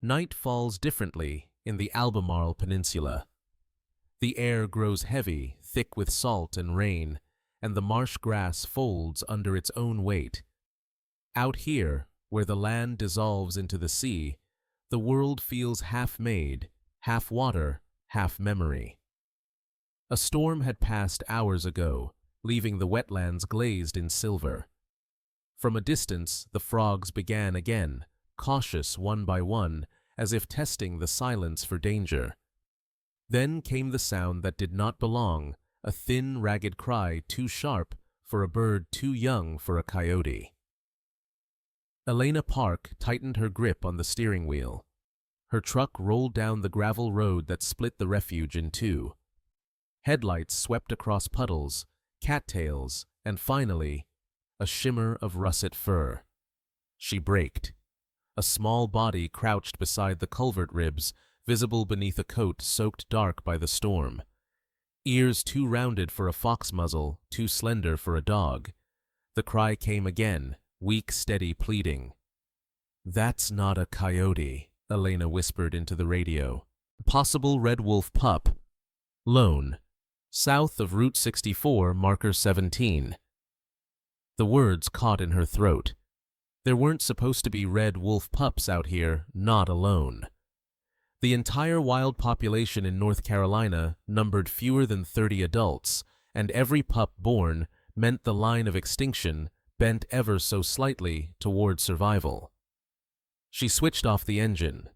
Night falls differently in the Albemarle Peninsula. The air grows heavy, thick with salt and rain, and the marsh grass folds under its own weight. Out here, where the land dissolves into the sea, the world feels half-made, half water, half memory. A storm had passed hours ago, leaving the wetlands glazed in silver. From a distance, the frogs began again, cautious one by one, as if testing the silence for danger. Then came the sound that did not belong, a thin, ragged cry too sharp for a bird too young for a coyote. Elena Park tightened her grip on the steering wheel. Her truck rolled down the gravel road that split the refuge in two. Headlights swept across puddles, cattails, and finally, a shimmer of russet fur. She braked. A small body crouched beside the culvert ribs, visible beneath a coat soaked dark by the storm. Ears too rounded for a fox muzzle, too slender for a dog. The cry came again, weak, steady pleading. "That's not a coyote," Elena whispered into the radio. "Possible red wolf pup. Lone. South of Route 64, marker 17. The words caught in her throat. There weren't supposed to be red wolf pups out here, not alone. The entire wild population in North Carolina numbered fewer than 30 adults, and every pup born meant the line of extinction bent ever so slightly toward survival. She switched off the engine.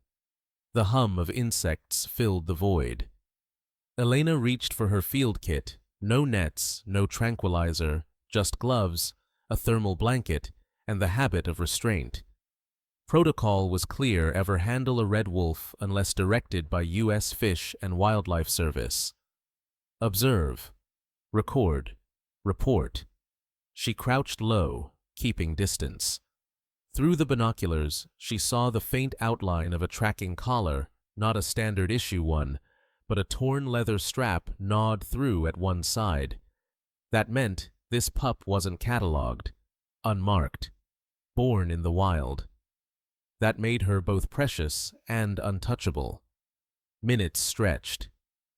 The hum of insects filled the void. Elena reached for her field kit, no nets, no tranquilizer, just gloves, a thermal blanket, and the habit of restraint. Protocol was clear: ever handle a red wolf unless directed by U.S. Fish and Wildlife Service. Observe. Record. Report. She crouched low, keeping distance. Through the binoculars, she saw the faint outline of a tracking collar, not a standard issue one, but a torn leather strap gnawed through at one side. That meant this pup wasn't catalogued, unmarked, born in the wild. That made her both precious and untouchable. Minutes stretched.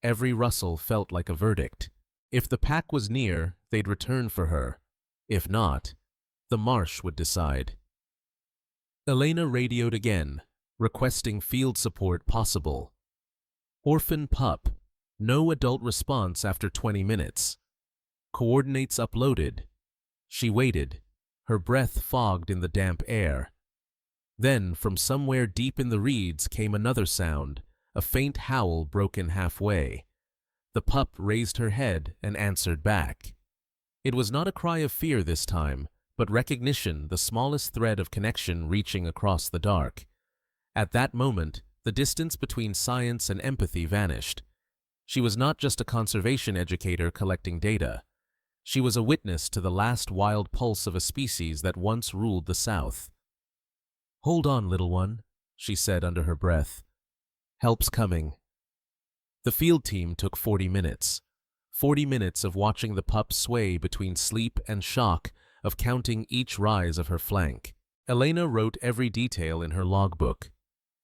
Every rustle felt like a verdict. If the pack was near, they'd return for her. If not, the marsh would decide. Elena radioed again, requesting field support possible. Orphan pup. No adult response after 20 minutes. Coordinates uploaded. She waited, her breath fogged in the damp air. Then, from somewhere deep in the reeds came another sound, a faint howl broken halfway. The pup raised her head and answered back. It was not a cry of fear this time, but recognition, the smallest thread of connection reaching across the dark. At that moment, the distance between science and empathy vanished. She was not just a conservation educator collecting data. She was a witness to the last wild pulse of a species that once ruled the South. "Hold on, little one," she said under her breath. "Help's coming." The field team took 40 minutes. 40 minutes of watching the pup sway between sleep and shock, of counting each rise of her flank. Elena wrote every detail in her logbook.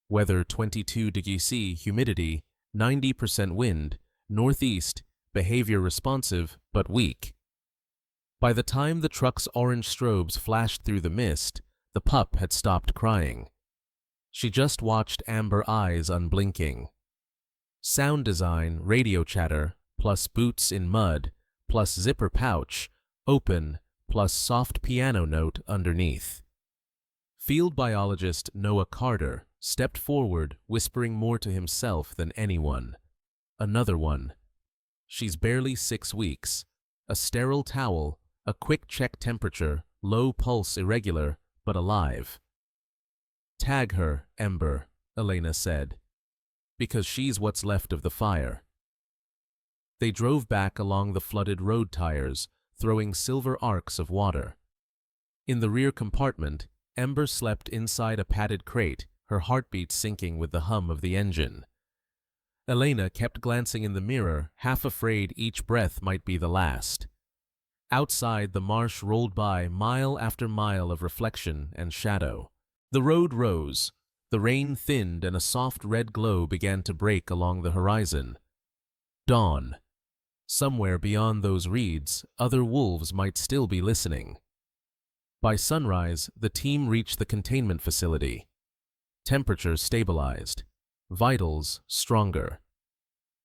Weather 22 degrees C, humidity, 90% wind, northeast, behavior responsive but weak. By the time the truck's orange strobes flashed through the mist, the pup had stopped crying. She just watched amber eyes unblinking. Sound design, radio chatter, plus boots in mud, plus zipper pouch, open, plus soft piano note underneath. Field biologist Noah Carter stepped forward, whispering more to himself than anyone. Another one. She's barely 6 weeks. A sterile towel, a quick check temperature, low pulse irregular, but alive. "Tag her, Ember," Elena said, "because she's what's left of the fire." They drove back along the flooded road tires, throwing silver arcs of water. In the rear compartment, Ember slept inside a padded crate, her heartbeat syncing with the hum of the engine. Elena kept glancing in the mirror, half afraid each breath might be the last. Outside, the marsh rolled by mile after mile of reflection and shadow. The road rose, The rain thinned and a soft red glow began to break along the horizon. Dawn. Somewhere beyond those reeds, other wolves might still be listening. By sunrise, the team reached the containment facility. Temperature stabilized. Vitals stronger.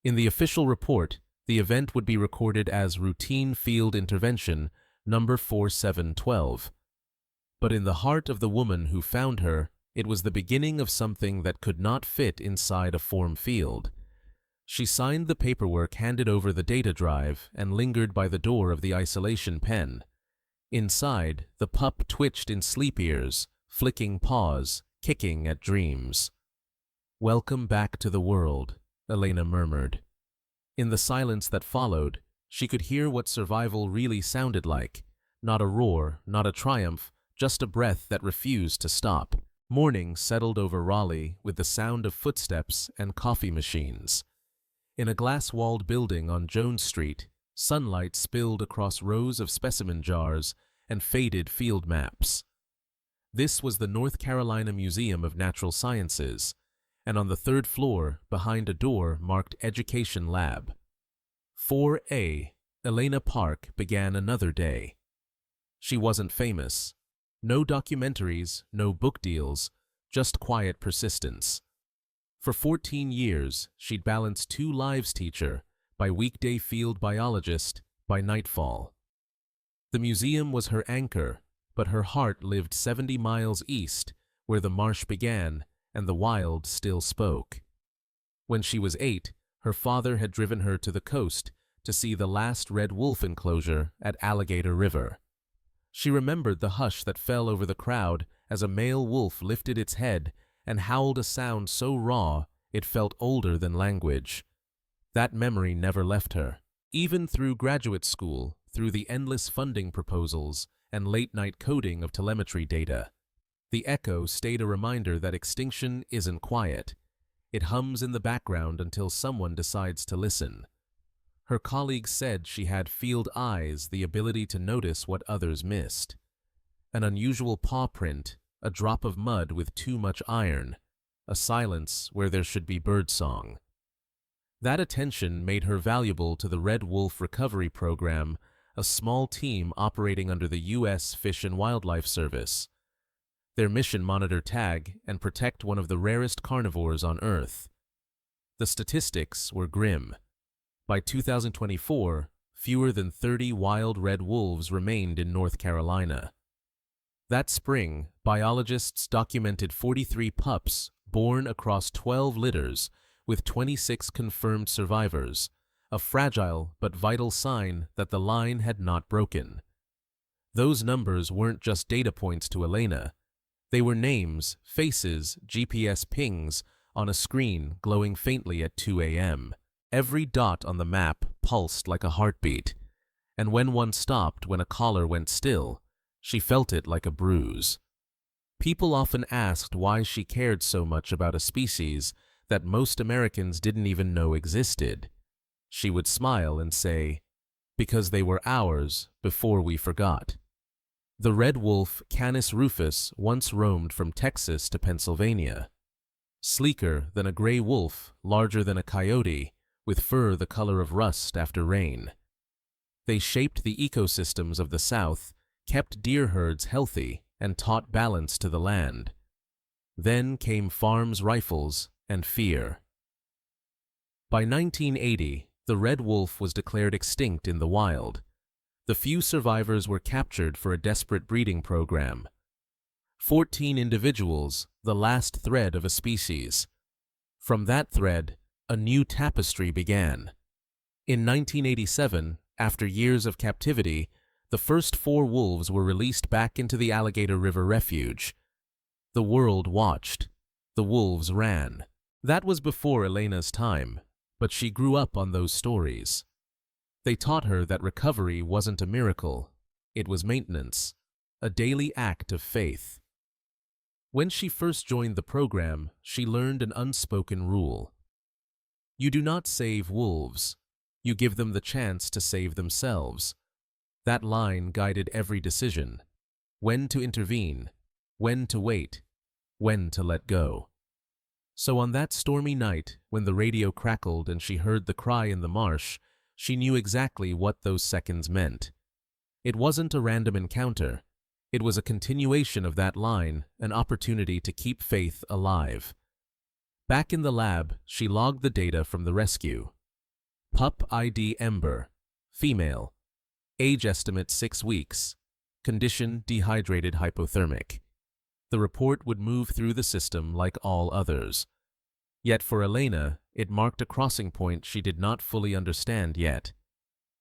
In the official report, the event would be recorded as Routine Field Intervention number 4712. But in the heart of the woman who found her, it was the beginning of something that could not fit inside a form field. She signed the paperwork handed over the data drive and lingered by the door of the isolation pen. Inside, the pup twitched in sleep ears, flicking paws, kicking at dreams. "Welcome back to the world," Elena murmured. In the silence that followed, she could hear what survival really sounded like. Not a roar, not a triumph, just a breath that refused to stop. Morning settled over Raleigh with the sound of footsteps and coffee machines. In a glass-walled building on Jones Street, sunlight spilled across rows of specimen jars and faded field maps. This was the North Carolina Museum of Natural Sciences, and on the third floor, behind a door marked Education Lab. 4A, Elena Park began another day. She wasn't famous. No documentaries, no book deals, just quiet persistence. For 14 years, she'd balanced two lives: teacher, by weekday field biologist, by nightfall. The museum was her anchor, but her heart lived 70 miles east, where the marsh began and the wild still spoke. When she was 8, her father had driven her to the coast to see the last red wolf enclosure at Alligator River. She remembered the hush that fell over the crowd as a male wolf lifted its head and howled a sound so raw it felt older than language. That memory never left her. Even through graduate school, through the endless funding proposals and late-night coding of telemetry data, the echo stayed a reminder that extinction isn't quiet. It hums in the background until someone decides to listen. Her colleagues said she had field eyes, the ability to notice what others missed. An unusual paw print, a drop of mud with too much iron, a silence where there should be birdsong. That attention made her valuable to the Red Wolf Recovery Program, a small team operating under the U.S. Fish and Wildlife Service. Their mission: monitor, tag, and protect one of the rarest carnivores on Earth. The statistics were grim. By 2024, fewer than 30 wild red wolves remained in North Carolina. That spring, biologists documented 43 pups born across 12 litters, with 26 confirmed survivors, a fragile but vital sign that the line had not broken. Those numbers weren't just data points to Elena. They were names, faces, GPS pings on a screen glowing faintly at 2 a.m. Every dot on the map pulsed like a heartbeat, and when one stopped, when a collar went still, she felt it like a bruise. People often asked why she cared so much about a species that most Americans didn't even know existed. She would smile and say, "Because they were ours before we forgot." The red wolf, Canis rufus, once roamed from Texas to Pennsylvania. Sleeker than a gray wolf, larger than a coyote, with fur the color of rust after rain. They shaped the ecosystems of the South, kept deer herds healthy, and taught balance to the land. Then came farms, rifles, and fear. By 1980, the red wolf was declared extinct in the wild. The few survivors were captured for a desperate breeding program. 14 individuals, the last thread of a species. From that thread, a new tapestry began. In 1987, after years of captivity, the first 4 wolves were released back into the Alligator River Refuge. The world watched. The wolves ran. That was before Elena's time, but she grew up on those stories. They taught her that recovery wasn't a miracle. It was maintenance, a daily act of faith. When she first joined the program, she learned an unspoken rule. You do not save wolves. You give them the chance to save themselves. That line guided every decision. When to intervene, when to wait, when to let go. So on that stormy night, when the radio crackled and she heard the cry in the marsh, she knew exactly what those seconds meant. It wasn't a random encounter. It was a continuation of that line, an opportunity to keep faith alive. Back in the lab, she logged the data from the rescue. Pup ID Ember, female, age estimate 6 weeks, condition dehydrated hypothermic. The report would move through the system like all others. Yet for Elena, it marked a crossing point she did not fully understand yet.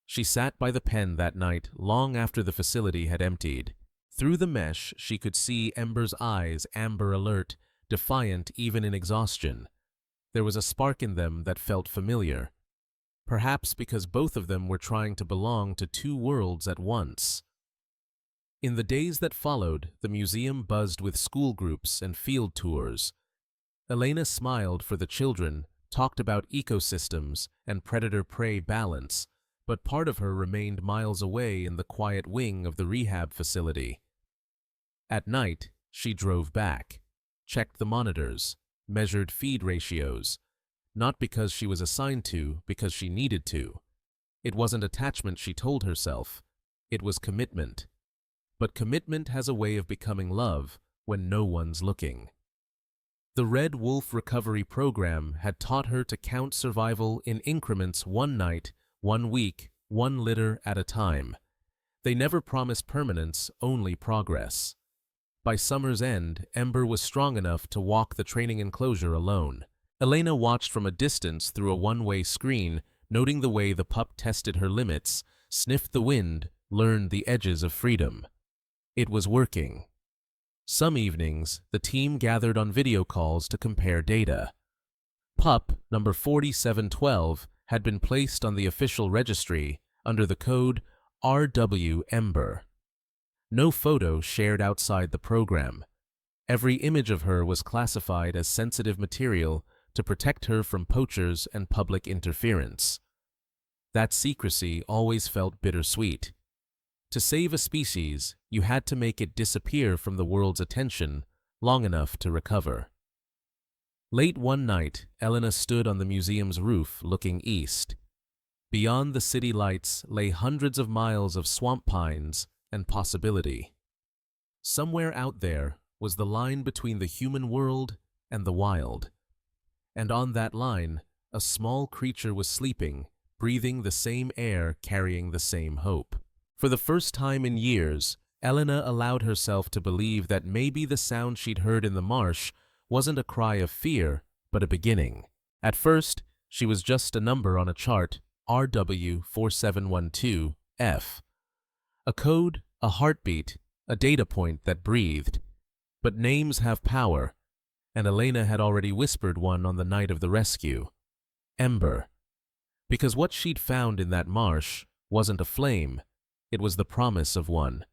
She sat by the pen that night long after the facility had emptied. Through the mesh, she could see Ember's eyes, amber alert, defiant even in exhaustion. There was a spark in them that felt familiar. Perhaps because both of them were trying to belong to two worlds at once. In the days that followed, the museum buzzed with school groups and field tours. Elena smiled for the children, talked about ecosystems and predator-prey balance, but part of her remained miles away in the quiet wing of the rehab facility. At night, she drove back, checked the monitors, measured feed ratios, not because she was assigned to, because she needed to. It wasn't attachment, she told herself. It was commitment. But commitment has a way of becoming love when no one's looking. The Red Wolf Recovery Program had taught her to count survival in increments, 1 night, 1 week, 1 litter at a time. They never promised permanence, only progress. By summer's end, Ember was strong enough to walk the training enclosure alone. Elena watched from a distance through a one-way screen, noting the way the pup tested her limits, sniffed the wind, learned the edges of freedom. It was working. Some evenings, the team gathered on video calls to compare data. Pup number 4712 had been placed on the official registry under the code RW Ember. No photo shared outside the program. Every image of her was classified as sensitive material to protect her from poachers and public interference. That secrecy always felt bittersweet. To save a species, you had to make it disappear from the world's attention long enough to recover. Late one night, Elena stood on the museum's roof looking east. Beyond the city lights lay hundreds of miles of swamp pines and possibility. Somewhere out there was the line between the human world and the wild. And on that line, a small creature was sleeping, breathing the same air, carrying the same hope. For the first time in years, Elena allowed herself to believe that maybe the sound she'd heard in the marsh wasn't a cry of fear, but a beginning. At first, she was just a number on a chart, RW4712F. A code, a heartbeat, a data point that breathed. But names have power, and Elena had already whispered one on the night of the rescue. Ember. Because what she'd found in that marsh wasn't a flame, it was the promise of one.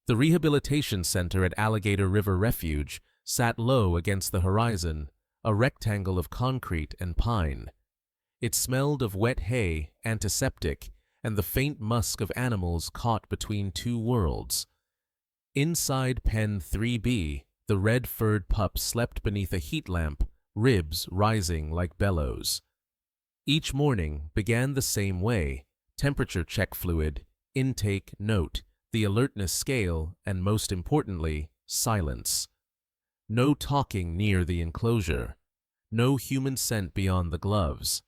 The rehabilitation center at Alligator River Refuge sat low against the horizon, a rectangle of concrete and pine. It smelled of wet hay, antiseptic, and the faint musk of animals caught between two worlds. Inside pen 3B, the red-furred pup slept beneath a heat lamp, ribs rising like bellows. Each morning began the same way, temperature check fluid, intake note, the alertness scale, and most importantly, silence. No talking near the enclosure. No human scent beyond the gloves.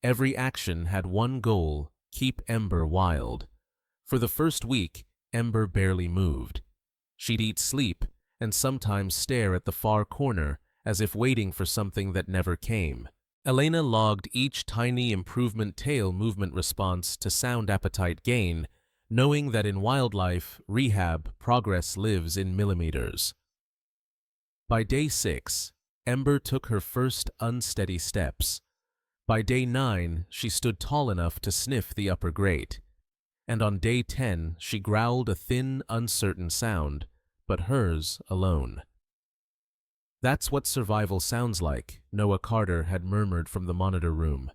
Every action had one goal, keep Ember wild. For the first week, Ember barely moved. She'd eat, sleep, and sometimes stare at the far corner as if waiting for something that never came. Elena logged each tiny improvement tail movement response to sound appetite gain, knowing that in wildlife, rehab, progress lives in millimeters. By day 6, Ember took her first unsteady steps. By day 9, she stood tall enough to sniff the upper grate. And on day 10, she growled a thin, uncertain sound, but hers alone. That's what survival sounds like, Noah Carter had murmured from the monitor room.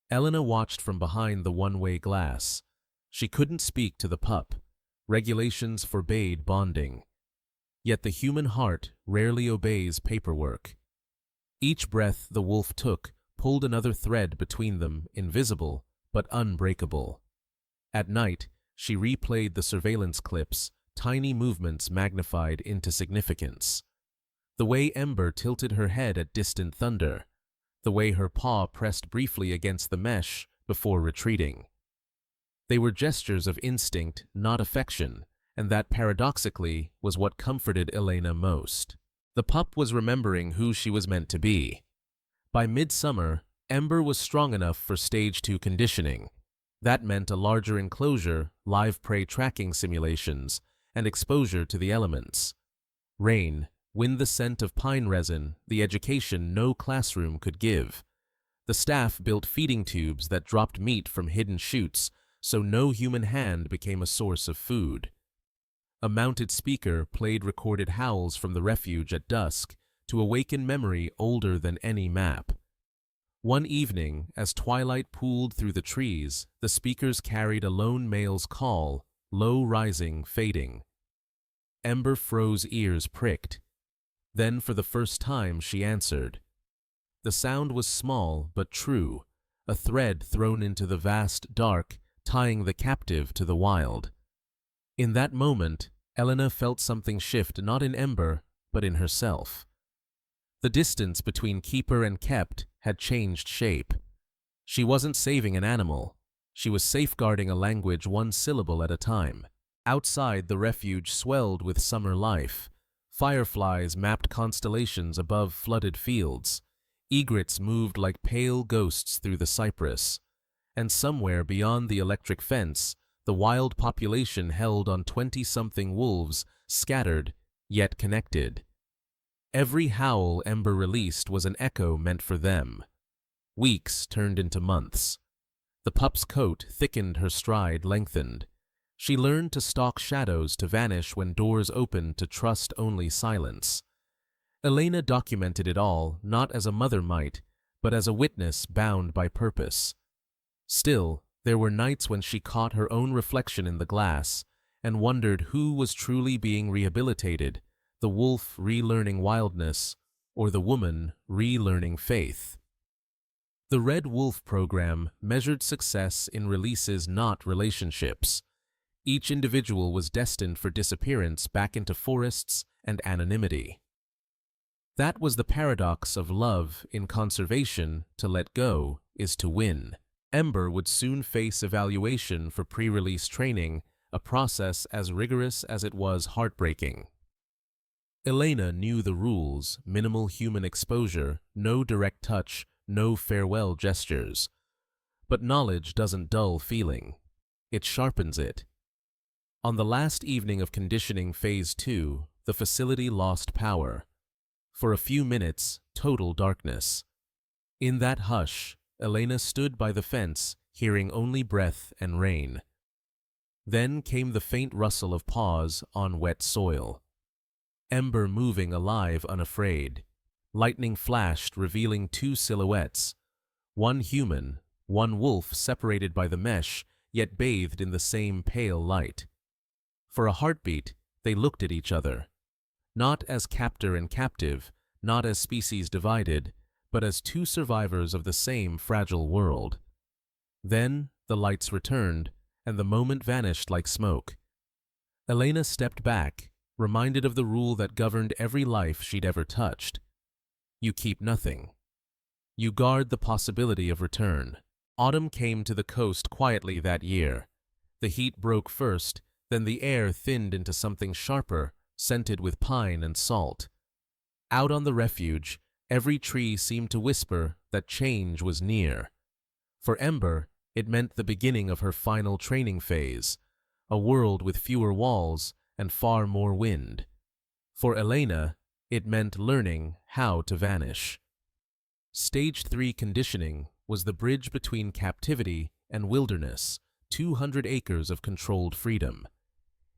Elena watched from behind the one-way glass. She couldn't speak to the pup. Regulations forbade bonding. Yet the human heart rarely obeys paperwork. Each breath the wolf took pulled another thread between them, invisible but unbreakable. At night, she replayed the surveillance clips, tiny movements magnified into significance. The way Ember tilted her head at distant thunder, the way her paw pressed briefly against the mesh before retreating. They were gestures of instinct, not affection, and that paradoxically was what comforted Elena most. The pup was remembering who she was meant to be. By midsummer, Ember was strong enough for Stage 2 conditioning. That meant a larger enclosure, live prey tracking simulations, and exposure to the elements. Rain, wind, the scent of pine resin, the education no classroom could give. The staff built feeding tubes that dropped meat from hidden chutes, so no human hand became a source of food. A mounted speaker played recorded howls from the refuge at dusk to awaken memory older than any map. One evening, as twilight pooled through the trees, the speakers carried a lone male's call, low rising, fading. Ember froze, ears pricked. Then for the first time she answered. The sound was small but true, a thread thrown into the vast dark, tying the captive to the wild. In that moment, Elena felt something shift not in Ember, but in herself. The distance between keeper and kept had changed shape. She wasn't saving an animal. She was safeguarding a language one syllable at a time. Outside, the refuge swelled with summer life. Fireflies mapped constellations above flooded fields. Egrets moved like pale ghosts through the cypress. And somewhere beyond the electric fence, the wild population held on 20-something wolves, scattered, yet connected. Every howl Ember released was an echo meant for them. Weeks turned into months. The pup's coat thickened, her stride lengthened. She learned to stalk shadows, to vanish when doors opened, to trust only silence. Elena documented it all, not as a mother might, but as a witness bound by purpose. Still, there were nights when she caught her own reflection in the glass and wondered who was truly being rehabilitated, the wolf relearning wildness, or the woman relearning faith. The Red Wolf program measured success in releases, not relationships. Each individual was destined for disappearance back into forests and anonymity. That was the paradox of love in conservation. To let go is to win. Ember would soon face evaluation for pre-release training, a process as rigorous as it was heartbreaking. Elena knew the rules: minimal human exposure, no direct touch, no farewell gestures. But knowledge doesn't dull feeling. It sharpens it. On the last evening of conditioning Phase 2, the facility lost power. For a few minutes, total darkness. In that hush, Elena stood by the fence, hearing only breath and rain. Then came the faint rustle of paws on wet soil. Ember moving, alive, unafraid. Lightning flashed, revealing two silhouettes. One human, one wolf, separated by the mesh, yet bathed in the same pale light. For a heartbeat, they looked at each other. Not as captor and captive, not as species divided, but as two survivors of the same fragile world. Then the lights returned, and the moment vanished like smoke. Elena stepped back, reminded of the rule that governed every life she'd ever touched. You keep nothing. You guard the possibility of return. Autumn came to the coast quietly that year. The heat broke first, then the air thinned into something sharper, scented with pine and salt. Out on the refuge, every tree seemed to whisper that change was near. For Ember, it meant the beginning of her final training phase, a world with fewer walls and far more wind. For Elena, it meant learning how to vanish. Stage 3 conditioning was the bridge between captivity and wilderness, 200 acres of controlled freedom.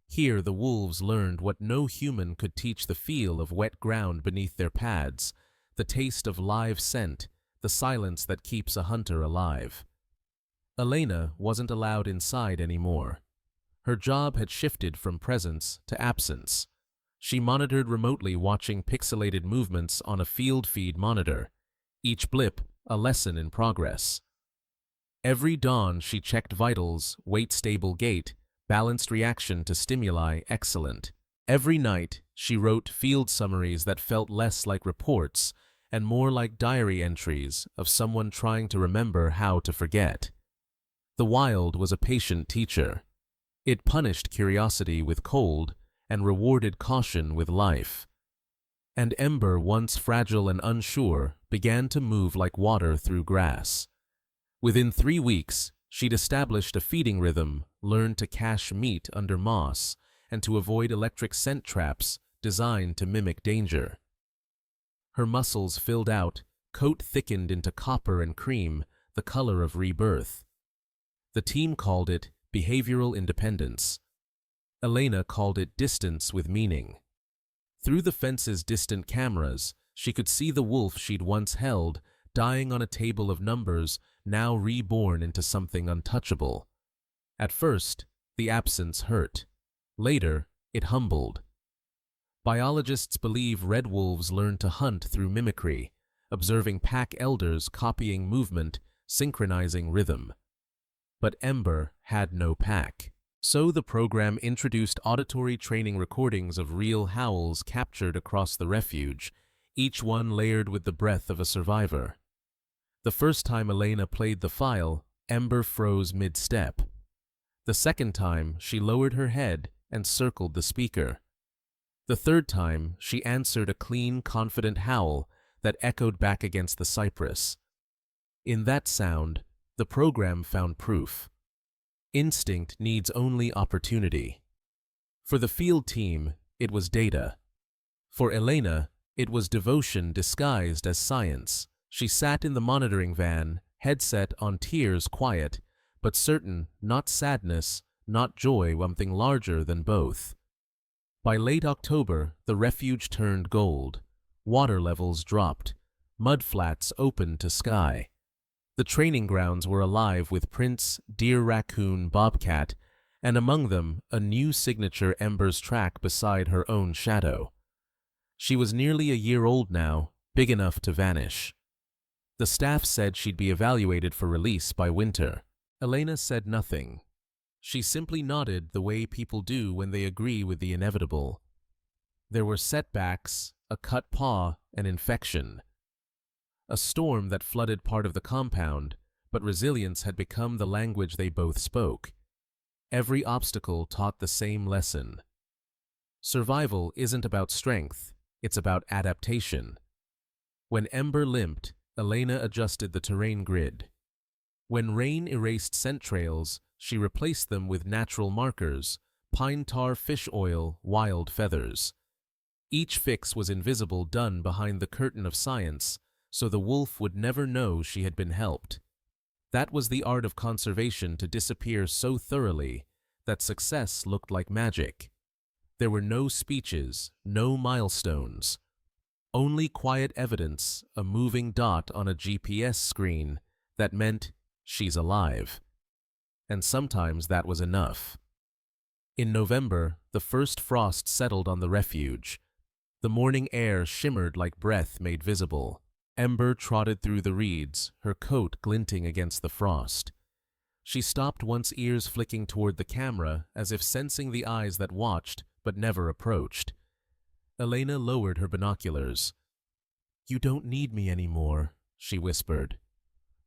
Here the wolves learned what no human could teach: the feel of wet ground beneath their pads, the taste of live scent, the silence that keeps a hunter alive. Elena wasn't allowed inside anymore. Her job had shifted from presence to absence. She monitored remotely, watching pixelated movements on a field feed monitor, each blip a lesson in progress. Every dawn she checked vitals, weight-stable gait, balanced reaction to stimuli, excellent. Every night she wrote field summaries that felt less like reports and more like diary entries of someone trying to remember how to forget. The wild was a patient teacher. It punished curiosity with cold and rewarded caution with life. And Ember, once fragile and unsure, began to move like water through grass. Within 3 weeks, she'd established a feeding rhythm, learned to cache meat under moss, and to avoid electric scent traps designed to mimic danger. Her muscles filled out, coat thickened into copper and cream, the color of rebirth. The team called it behavioral independence. Elena called it distance with meaning. Through the fence's distant cameras, she could see the wolf she'd once held, dying on a table of numbers, now reborn into something untouchable. At first, the absence hurt. Later, it humbled. Biologists believe red wolves learn to hunt through mimicry, observing pack elders copying movement, synchronizing rhythm. But Ember had no pack. So the program introduced auditory training recordings of real howls captured across the refuge, each one layered with the breath of a survivor. The first time Elena played the file, Ember froze mid-step. The second time, she lowered her head and circled the speaker. The third time, she answered a clean, confident howl that echoed back against the cypress. In that sound, the program found proof. Instinct needs only opportunity. For the field team, it was data. For Elena, it was devotion disguised as science. She sat in the monitoring van, headset on, tears quiet, but certain, not sadness, not joy, something larger than both. By late October, the refuge turned gold. Water levels dropped. Mudflats opened to sky. The training grounds were alive with prints, deer, raccoon, bobcat, and among them a new signature Ember's track beside her own shadow. She was nearly a year old now, big enough to vanish. The staff said she'd be evaluated for release by winter. Elena said nothing. She simply nodded the way people do when they agree with the inevitable. There were setbacks, a cut paw, an infection. A storm that flooded part of the compound, but resilience had become the language they both spoke. Every obstacle taught the same lesson. Survival isn't about strength, it's about adaptation. When Ember limped, Elena adjusted the terrain grid. When rain erased scent trails, she replaced them with natural markers, pine tar, fish oil, wild feathers. Each fix was invisible, done behind the curtain of science, so the wolf would never know she had been helped. That was the art of conservation, to disappear so thoroughly that success looked like magic. There were no speeches, no milestones. Only quiet evidence, a moving dot on a GPS screen that meant she's alive. And sometimes that was enough. In November, the first frost settled on the refuge. The morning air shimmered like breath made visible. Ember trotted through the reeds, her coat glinting against the frost. She stopped once, ears flicking toward the camera as if sensing the eyes that watched but never approached. Elena lowered her binoculars. "You don't need me anymore," she whispered.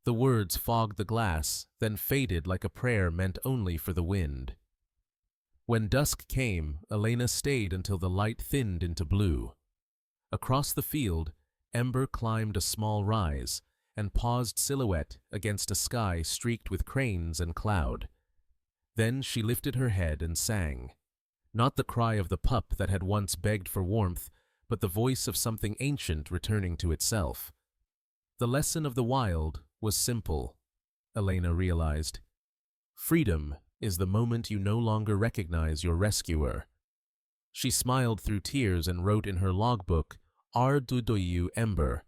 The words fogged the glass, then faded like a prayer meant only for the wind. When dusk came, Elena stayed until the light thinned into blue. Across the field, Ember climbed a small rise and paused silhouette against a sky streaked with cranes and cloud. Then she lifted her head and sang. Not the cry of the pup that had once begged for warmth, but the voice of something ancient returning to itself. The lesson of the wild was simple, Elena realized. Freedom is the moment you no longer recognize your rescuer. She smiled through tears and wrote in her logbook, "Ardudoyu Ember."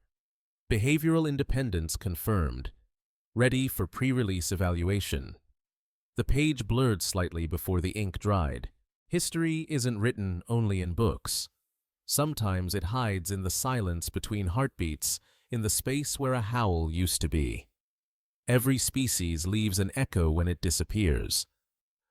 Behavioral independence confirmed. Ready for pre-release evaluation. The page blurred slightly before the ink dried. History isn't written only in books. Sometimes it hides in the silence between heartbeats, in the space where a howl used to be. Every species leaves an echo when it disappears.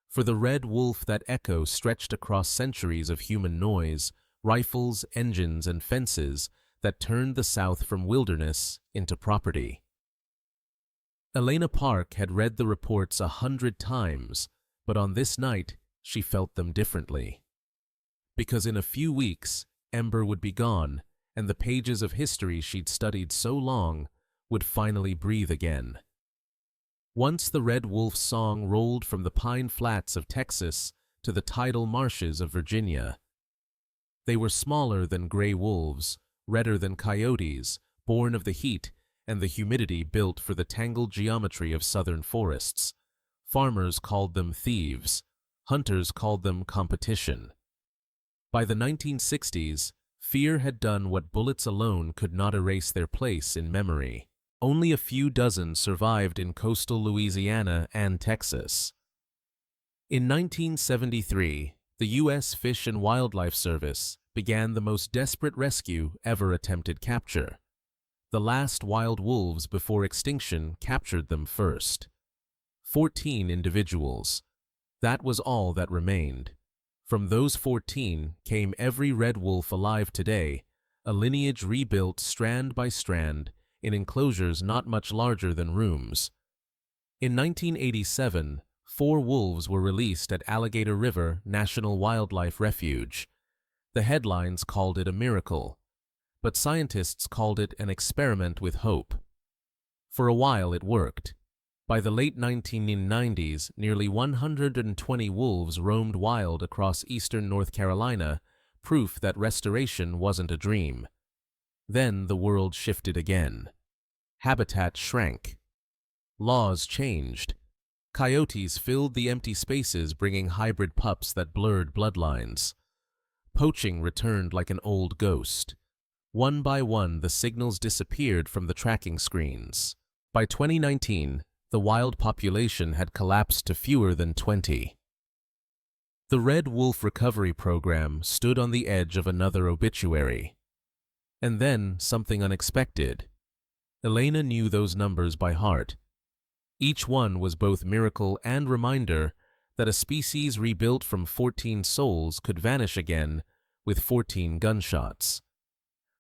For the red wolf, that echo stretched across centuries of human noise, rifles, engines, and fences that turned the South from wilderness into property. Elena Park had read the reports 100 times, but on this night she felt them differently. Because in a few weeks, Ember would be gone, and the pages of history she'd studied so long would finally breathe again. Once the red wolf's song rolled from the pine flats of Texas to the tidal marshes of Virginia. They were smaller than gray wolves, redder than coyotes, born of the heat and the humidity built for the tangled geometry of southern forests. Farmers called them thieves. Hunters called them competition. By the 1960s, fear had done what bullets alone could not erase their place in memory. Only a few dozen survived in coastal Louisiana and Texas. In 1973, the U.S. Fish and Wildlife Service began the most desperate rescue ever attempted capture. The last wild wolves before extinction captured them first. 14 individuals. That was all that remained. From those 14 came every red wolf alive today, a lineage rebuilt strand by strand in enclosures not much larger than rooms. In 1987, 4 wolves were released at Alligator River National Wildlife Refuge. The headlines called it a miracle, but scientists called it an experiment with hope. For a while it worked. By the late 1990s, nearly 120 wolves roamed wild across eastern North Carolina, proof that restoration wasn't a dream. Then the world shifted again. Habitat shrank. Laws changed. Coyotes filled the empty spaces, bringing hybrid pups that blurred bloodlines. Poaching returned like an old ghost. One by one, the signals disappeared from the tracking screens. By 2019, the wild population had collapsed to fewer than 20. The Red Wolf Recovery Program stood on the edge of another obituary. And then something unexpected. Elena knew those numbers by heart. Each one was both miracle and reminder that a species rebuilt from 14 souls could vanish again with 14 gunshots.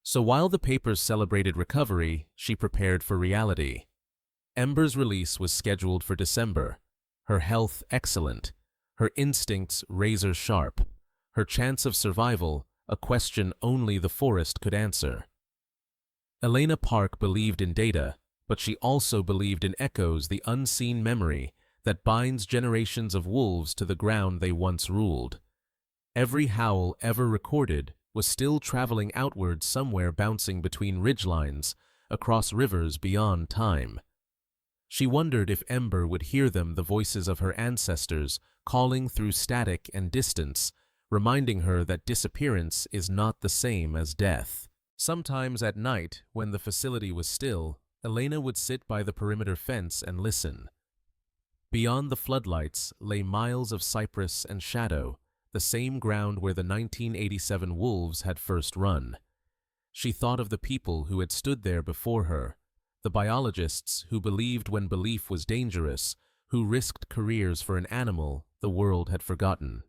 So while the papers celebrated recovery, she prepared for reality. Ember's release was scheduled for December, her health excellent, her instincts razor sharp, her chance of survival a question only the forest could answer. Elena Park believed in data, but she also believed in echoes, the unseen memory that binds generations of wolves to the ground they once ruled. Every howl ever recorded was still traveling outward somewhere, bouncing between ridgelines, across rivers beyond time. She wondered if Ember would hear them, the voices of her ancestors, calling through static and distance, reminding her that disappearance is not the same as death. Sometimes at night, when the facility was still, Elena would sit by the perimeter fence and listen. Beyond the floodlights lay miles of cypress and shadow, the same ground where the 1987 wolves had first run. She thought of the people who had stood there before her, the biologists who believed when belief was dangerous, who risked careers for an animal the world had forgotten.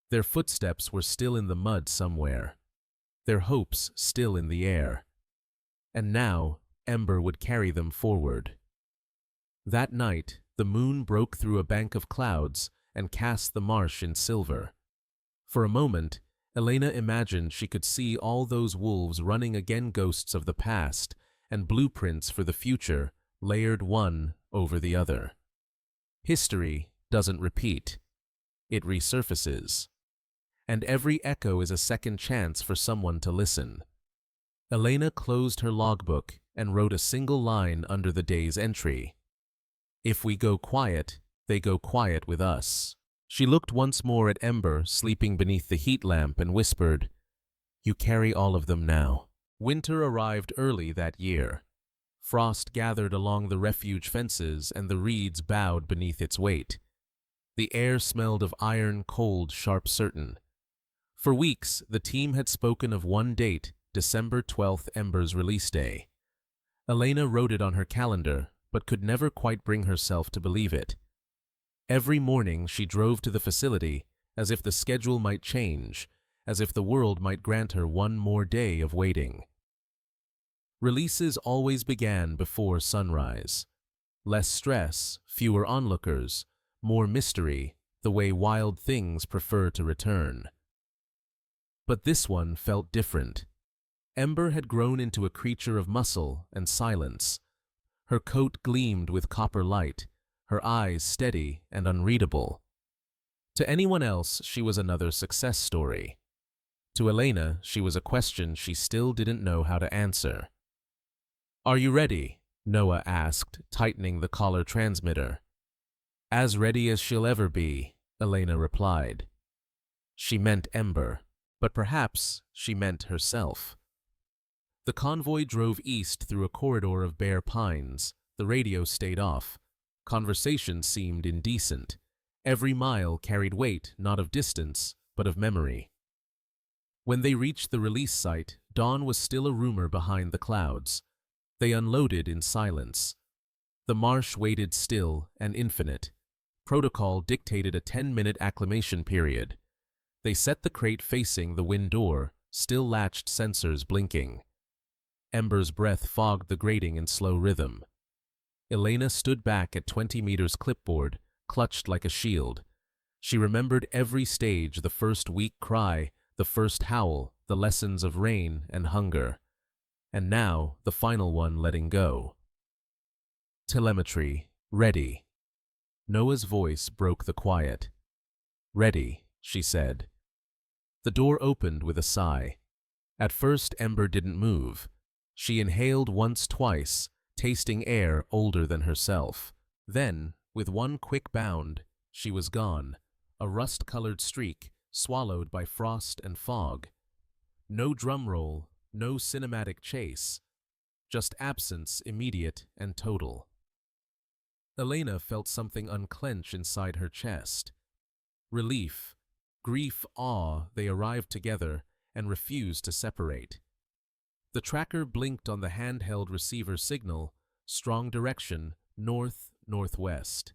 Their footsteps were still in the mud somewhere, their hopes still in the air. And now Ember would carry them forward. That night, the moon broke through a bank of clouds and cast the marsh in silver. For a moment, Elena imagined she could see all those wolves running again, ghosts of the past and blueprints for the future layered one over the other. History doesn't repeat. It resurfaces. And every echo is a second chance for someone to listen. Elena closed her logbook and wrote a single line under the day's entry. If we go quiet, they go quiet with us. She looked once more at Ember sleeping beneath the heat lamp and whispered, "You carry all of them now." Winter arrived early that year. Frost gathered along the refuge fences and the reeds bowed beneath its weight. The air smelled of iron, cold, sharp, certain. For weeks, the team had spoken of one date, December 12th, Ember's release day. Elena wrote it on her calendar, but could never quite bring herself to believe it. Every morning she drove to the facility, as if the schedule might change, as if the world might grant her one more day of waiting. Releases always began before sunrise. Less stress, fewer onlookers, more mystery, the way wild things prefer to return. But this one felt different. Ember had grown into a creature of muscle and silence. Her coat gleamed with copper light, her eyes steady and unreadable. To anyone else, she was another success story. To Elena, she was a question she still didn't know how to answer. "Are you ready?" Noah asked, tightening the collar transmitter. "As ready as she'll ever be," Elena replied. She meant Ember, but perhaps she meant herself. The convoy drove east through a corridor of bare pines. The radio stayed off. Conversation seemed indecent. Every mile carried weight not of distance, but of memory. When they reached the release site, Dawn was still a rumor behind the clouds. They unloaded in silence. The marsh waited still and infinite. Protocol dictated a 10-minute acclimation period. They set the crate facing the wind door, still latched sensors blinking. Ember's breath fogged the grating in slow rhythm. Elena stood back at 20 meters clipboard, clutched like a shield. She remembered every stage, the first weak cry, the first howl, the lessons of rain and hunger. And now, the final one letting go. Telemetry, ready. Noah's voice broke the quiet. "Ready," she said. The door opened with a sigh. At first, Ember didn't move. She inhaled once, twice, tasting air older than herself. Then, with one quick bound, she was gone, a rust-colored streak, swallowed by frost and fog. No drum roll, no cinematic chase, just absence immediate and total. Elena felt something unclench inside her chest. Relief, grief, awe, they arrived together and refused to separate. The tracker blinked on the handheld receiver signal, strong direction, north-northwest.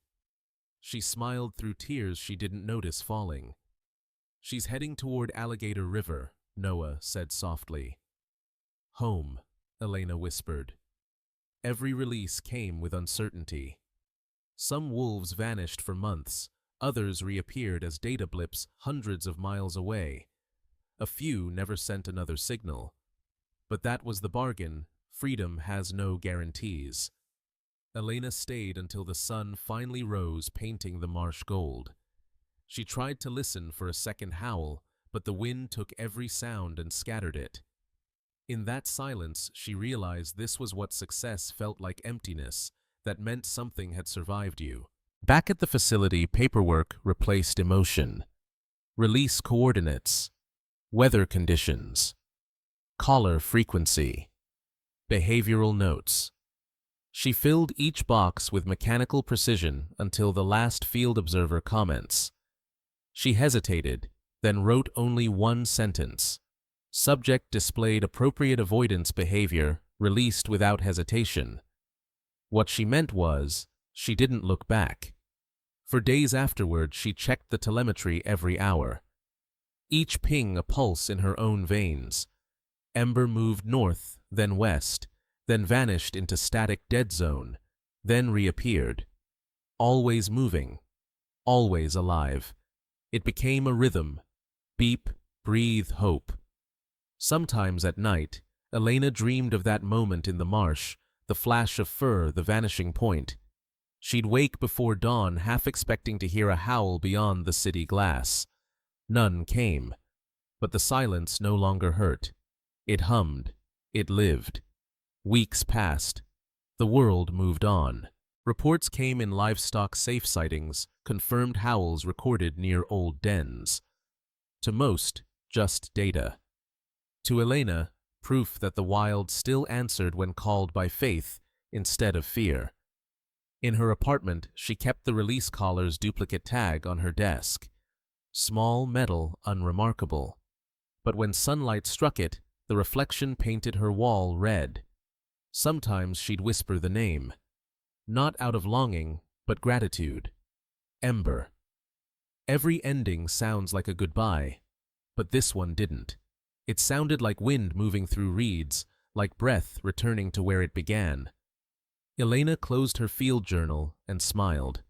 She smiled through tears she didn't notice falling. "She's heading toward Alligator River," Noah said softly. "Home," Elena whispered. Every release came with uncertainty. Some wolves vanished for months, others reappeared as data blips hundreds of miles away. A few never sent another signal. But that was the bargain. Freedom has no guarantees. Elena stayed until the sun finally rose, painting the marsh gold. She tried to listen for a second howl, but the wind took every sound and scattered it. In that silence, she realized this was what success felt like: emptiness, that meant something had survived you. Back at the facility, paperwork replaced emotion. Release coordinates, weather conditions, caller frequency, behavioral notes. She filled each box with mechanical precision until the last field observer comments. She hesitated, then wrote only one sentence. Subject displayed appropriate avoidance behavior, released without hesitation. What she meant was, she didn't look back. For days afterward, she checked the telemetry every hour. Each ping a pulse in her own veins. Ember moved north, then west, then vanished into static dead zone, then reappeared. Always moving, always alive. It became a rhythm. Beep, breathe, hope. Sometimes at night, Elena dreamed of that moment in the marsh, the flash of fur, the vanishing point. She'd wake before dawn, half expecting to hear a howl beyond the city glass. None came, but the silence no longer hurt. It hummed. It lived. Weeks passed. The world moved on. Reports came in livestock safe sightings, confirmed howls recorded near old dens. To most, just data. To Elena, proof that the wild still answered when called by faith instead of fear. In her apartment, she kept the release caller's duplicate tag on her desk. Small, metal, unremarkable. but when sunlight struck it, the reflection painted her wall red. Sometimes she'd whisper the name, not out of longing, but gratitude. Ember. Every ending sounds like a goodbye, but this one didn't. It sounded like wind moving through reeds, like breath returning to where it began. Elena closed her field journal and smiled.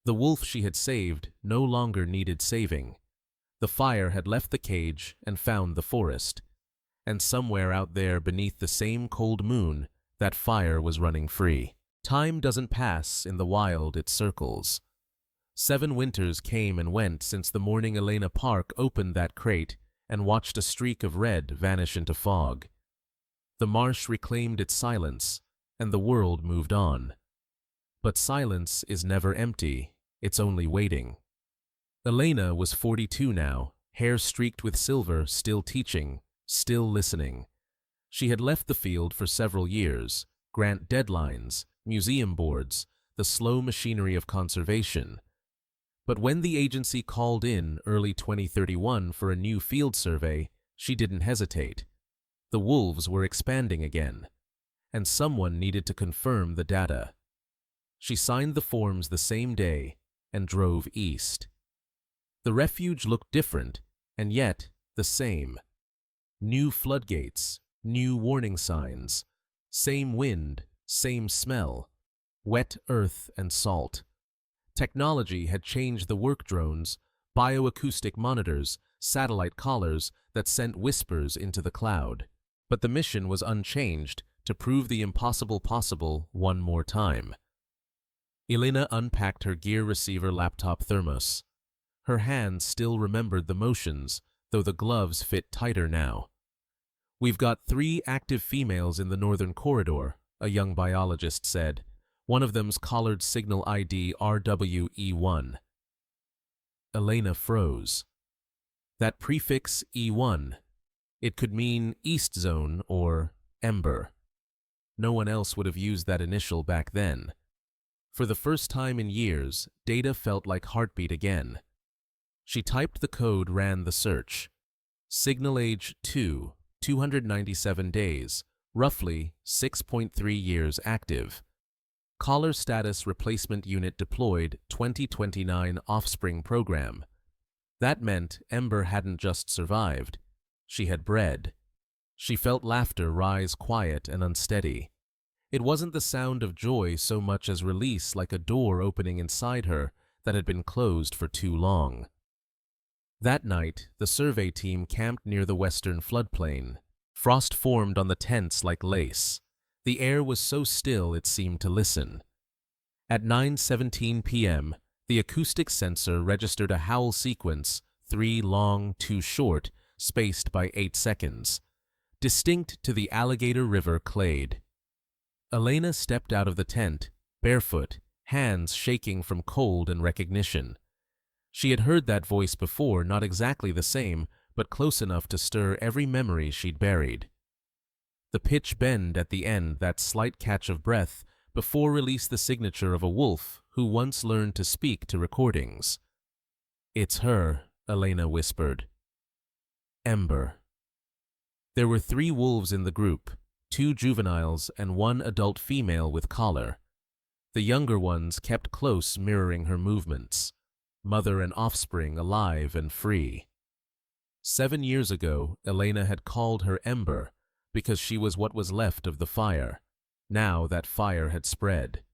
The wolf she had saved no longer needed saving. The fire had left the cage and found the forest. And somewhere out there beneath the same cold moon, that fire was running free. Time doesn't pass in the wild, it circles. 7 winters came and went since the morning Elena Park opened that crate and watched a streak of red vanish into fog. The marsh reclaimed its silence, and the world moved on. But silence is never empty, it's only waiting. Elena was 42 now, hair streaked with silver, still teaching, still listening. She had left the field for several years, grant deadlines, museum boards, the slow machinery of conservation. But when the agency called in early 2031 for a new field survey, she didn't hesitate. The wolves were expanding again, and someone needed to confirm the data. She signed the forms the same day and drove east. The refuge looked different, and yet the same. New floodgates, new warning signs, same wind, same smell, wet earth and salt. Technology had changed the work drones, bioacoustic monitors, satellite collars that sent whispers into the cloud. But the mission was unchanged, to prove the impossible possible one more time. Elena unpacked her gear receiver laptop thermos. Her hands still remembered the motions, though the gloves fit tighter now. "We've got 3 active females in the northern corridor," a young biologist said. "One of them's collared signal ID RWE1. Elena froze. That prefix E1, it could mean East Zone or Ember. No one else would have used that initial back then. For the first time in years, data felt like heartbeat again. She typed the code, ran the search. Signal age 2, 297 days, roughly 6.3 years active. Collar status replacement unit deployed 2029 offspring program. That meant Ember hadn't just survived. She had bred. She felt laughter rise quiet and unsteady. It wasn't the sound of joy so much as release, like a door opening inside her that had been closed for too long. That night, the survey team camped near the western floodplain. Frost formed on the tents like lace. The air was so still it seemed to listen. At 9:17 p.m., the acoustic sensor registered a howl sequence, 3 long, 2 short, spaced by 8 seconds, distinct to the Alligator River clade. Elena stepped out of the tent, barefoot, hands shaking from cold and recognition. She had heard that voice before, not exactly the same, but close enough to stir every memory she'd buried. The pitch bend at the end, that slight catch of breath, before released the signature of a wolf who once learned to speak to recordings. "It's her," Elena whispered. Ember. There were 3 wolves in the group, 2 juveniles and 1 adult female with collar. The younger ones kept close, mirroring her movements. Mother and offspring alive and free. 7 years ago, Elena had called her Ember because she was what was left of the fire. Now that fire had spread.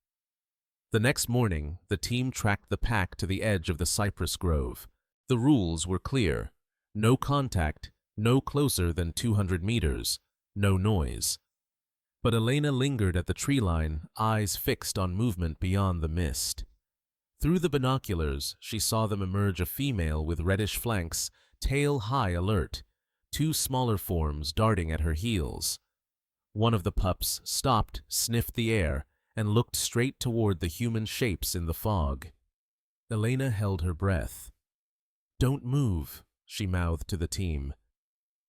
The next morning, the team tracked the pack to the edge of the cypress grove. The rules were clear. No contact, no closer than 200 meters, no noise. But Elena lingered at the tree line, eyes fixed on movement beyond the mist. Through the binoculars, she saw them emerge, a female with reddish flanks, tail high alert, 2 smaller forms darting at her heels. One of the pups stopped, sniffed the air, and looked straight toward the human shapes in the fog. Elena held her breath. "Don't move," she mouthed to the team.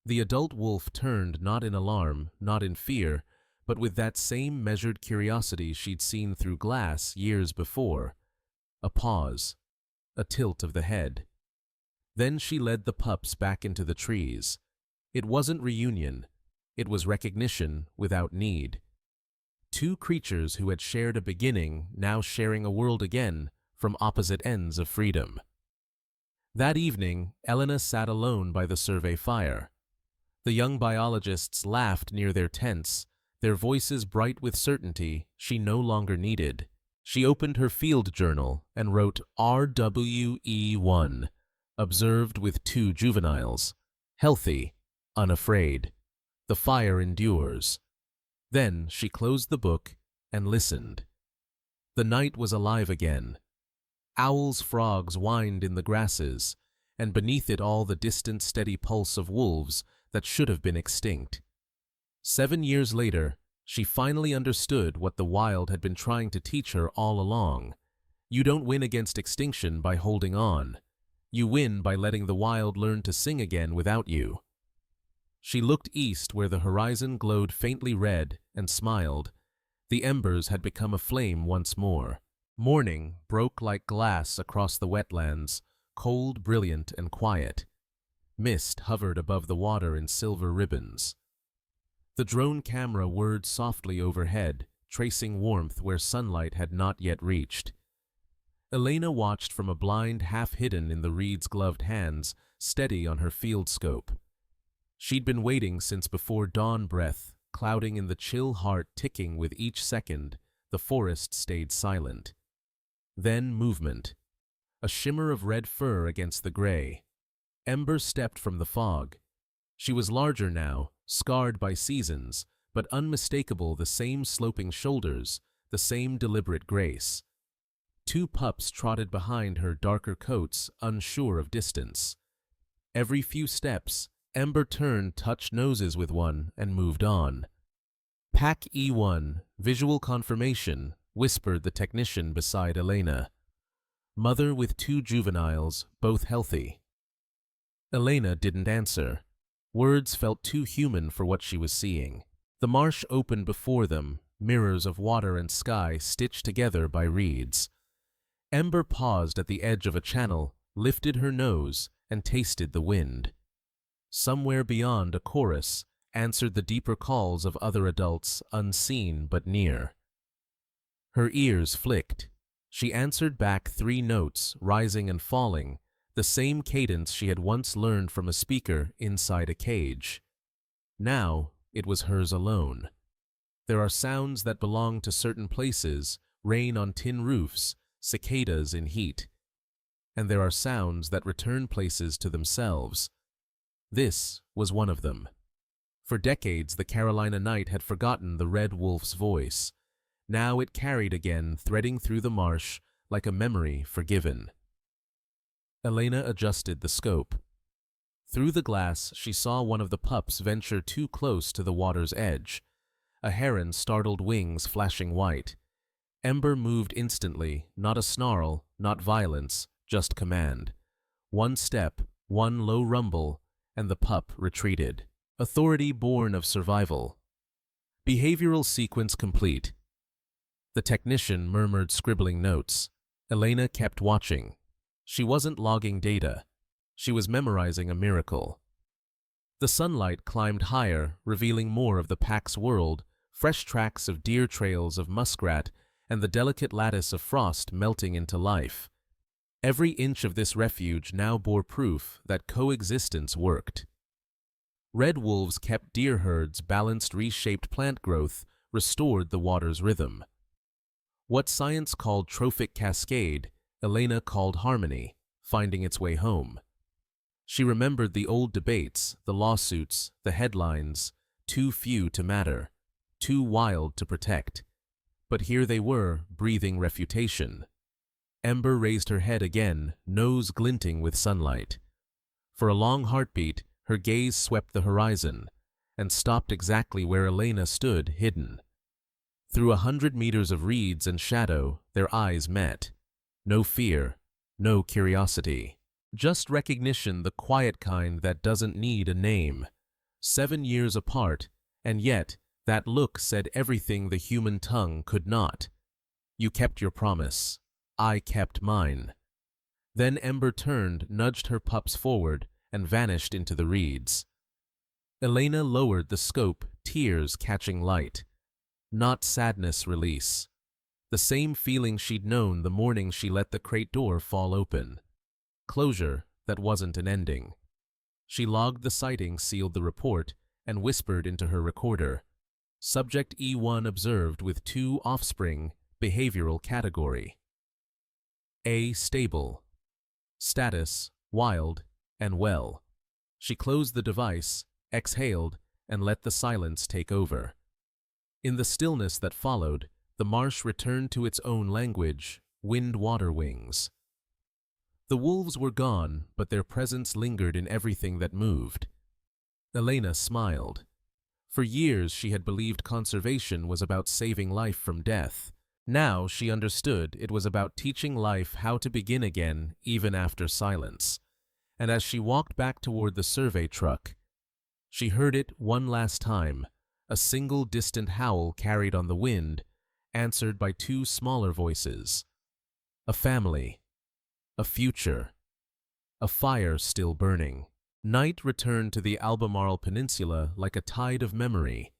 The adult wolf turned, not in alarm, not in fear, but with that same measured curiosity she'd seen through glass years before. A pause, a tilt of the head. Then she led the pups back into the trees. It wasn't reunion. It was recognition without need. Two creatures who had shared a beginning now sharing a world again from opposite ends of freedom. That evening, Elena sat alone by the survey fire. The young biologists laughed near their tents, their voices bright with certainty she no longer needed. She opened her field journal and wrote RWE1, observed with 2 juveniles. Healthy, unafraid. The fire endures. Then she closed the book and listened. The night was alive again. Owls' frogs whined in the grasses, and beneath it all the distant steady pulse of wolves that should have been extinct. 7 years later, she finally understood what the wild had been trying to teach her all along. You don't win against extinction by holding on. You win by letting the wild learn to sing again without you. She looked east where the horizon glowed faintly red and smiled. The embers had become aflame once more. Morning broke like glass across the wetlands, cold, brilliant, and quiet. Mist hovered above the water in silver ribbons. The drone camera whirred softly overhead, tracing warmth where sunlight had not yet reached. Elena watched from a blind half hidden in the reed's gloved hands, steady on her field scope. She'd been waiting since before dawn, breath clouding in the chill heart ticking with each second. The forest stayed silent. Then movement. A shimmer of red fur against the gray. Ember stepped from the fog. She was larger now, scarred by seasons, but unmistakable, the same sloping shoulders, the same deliberate grace. 2 pups trotted behind her, darker coats, unsure of distance. Every few steps, Ember turned, touched noses with one, and moved on. Pack E1, visual confirmation, whispered the technician beside Elena. Mother with 2 juveniles, both healthy. Elena didn't answer. Words felt too human for what she was seeing. The marsh opened before them, mirrors of water and sky stitched together by reeds. Ember paused at the edge of a channel, lifted her nose, and tasted the wind. Somewhere beyond, a chorus answered the deeper calls of other adults, unseen but near. Her ears flicked. She answered back 3 notes, rising and falling, the same cadence she had once learned from a speaker inside a cage. Now it was hers alone. There are sounds that belong to certain places, rain on tin roofs, cicadas in heat. And there are sounds that return places to themselves. This was one of them. For decades, the Carolina night had forgotten the red wolf's voice. Now it carried again, threading through the marsh like a memory forgiven. Elena adjusted the scope. Through the glass, she saw one of the pups venture too close to the water's edge, a heron's startled wings flashing white. Ember moved instantly, not a snarl, not violence, just command. 1 step, 1 low rumble, and the pup retreated. Authority born of survival. Behavioral sequence complete. The technician murmured scribbling notes. Elena kept watching. She wasn't logging data. She was memorizing a miracle. The sunlight climbed higher, revealing more of the pack's world, fresh tracks of deer, trails of muskrat, and the delicate lattice of frost melting into life. Every inch of this refuge now bore proof that coexistence worked. Red wolves kept deer herds, balanced reshaped plant growth, restored the water's rhythm. What science called trophic cascade, Elena called harmony, finding its way home. She remembered the old debates, the lawsuits, the headlines, too few to matter, too wild to protect. But here they were, breathing refutation. Ember raised her head again, nose glinting with sunlight. For a long heartbeat, her gaze swept the horizon, and stopped exactly where Elena stood, hidden. Through 100 meters of reeds and shadow, their eyes met. No fear, no curiosity. Just recognition, the quiet kind that doesn't need a name. 7 years apart, and yet that look said everything the human tongue could not. You kept your promise. I kept mine. Then Ember turned, nudged her pups forward, and vanished into the reeds. Elena lowered the scope, tears catching light. Not sadness release. The same feeling she'd known the morning she let the crate door fall open. Closure that wasn't an ending. She logged the sighting, sealed the report, and whispered into her recorder. Subject E1 observed with 2 offspring, behavioral category. A. Stable. Status, wild, and well. She closed the device, exhaled, and let the silence take over. In the stillness that followed, the marsh returned to its own language, wind-water wings. The wolves were gone, but their presence lingered in everything that moved. Elena smiled. For years she had believed conservation was about saving life from death. Now she understood it was about teaching life how to begin again, even after silence. And as she walked back toward the survey truck, she heard it one last time, a single distant howl carried on the wind, answered by 2 smaller voices. A family. A future. A fire still burning. Night returned to the Albemarle Peninsula like a tide of memory.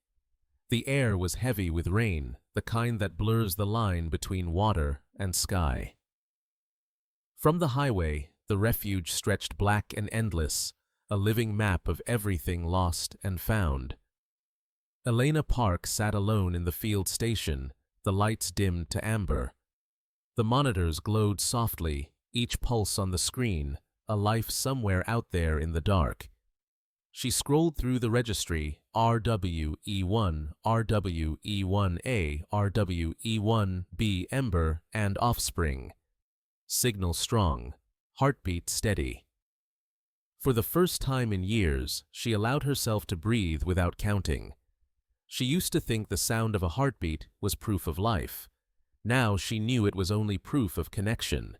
The air was heavy with rain, the kind that blurs the line between water and sky. From the highway, the refuge stretched black and endless, a living map of everything lost and found. Elena Park sat alone in the field station, the lights dimmed to amber. The monitors glowed softly, each pulse on the screen, a life somewhere out there in the dark. She scrolled through the registry, RWE1, RWE1A, RWE1B Ember, and Offspring. Signal strong, heartbeat steady. For the first time in years, she allowed herself to breathe without counting. She used to think the sound of a heartbeat was proof of life. Now she knew it was only proof of connection.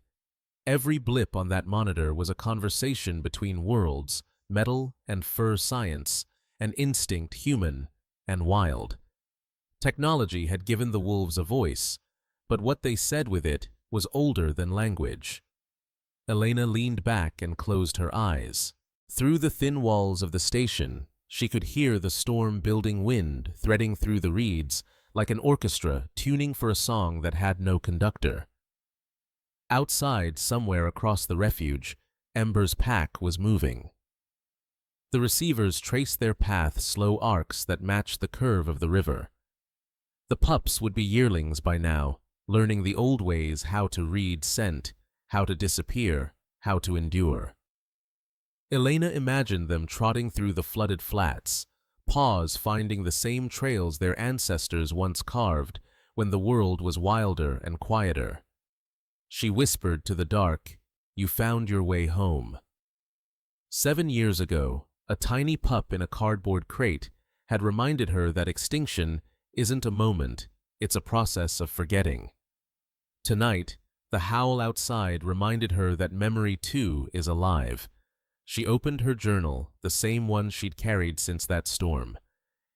Every blip on that monitor was a conversation between worlds, metal and fur science, an instinct human and wild. Technology had given the wolves a voice, but what they said with it was older than language. Elena leaned back and closed her eyes. Through the thin walls of the station, she could hear the storm-building wind threading through the reeds like an orchestra tuning for a song that had no conductor. Outside, somewhere across the refuge, Ember's pack was moving. The receivers traced their path slow arcs that matched the curve of the river. The pups would be yearlings by now, learning the old ways, how to read scent, how to disappear, how to endure. Elena imagined them trotting through the flooded flats, paws finding the same trails their ancestors once carved when the world was wilder and quieter. She whispered to the dark, "You found your way home." 7 years ago, a tiny pup in a cardboard crate had reminded her that extinction isn't a moment, it's a process of forgetting. Tonight, the howl outside reminded her that memory too is alive. She opened her journal, the same one she'd carried since that storm.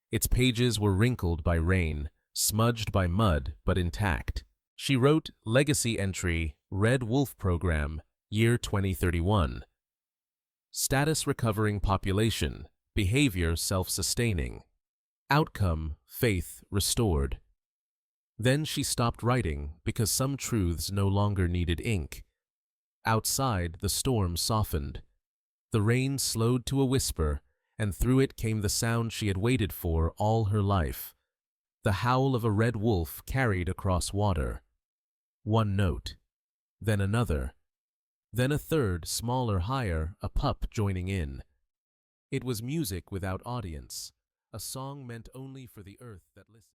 Its pages were wrinkled by rain, smudged by mud, but intact. She wrote legacy entry, Red Wolf Program, year 2031. Status recovering population, behavior self-sustaining. Outcome, faith restored. Then she stopped writing because some truths no longer needed ink. Outside, the storm softened. The rain slowed to a whisper, and through it came the sound she had waited for all her life. The howl of a red wolf carried across water. One note, then another, then a third, smaller, higher, a pup joining in. It was music without audience, a song meant only for the earth that listened.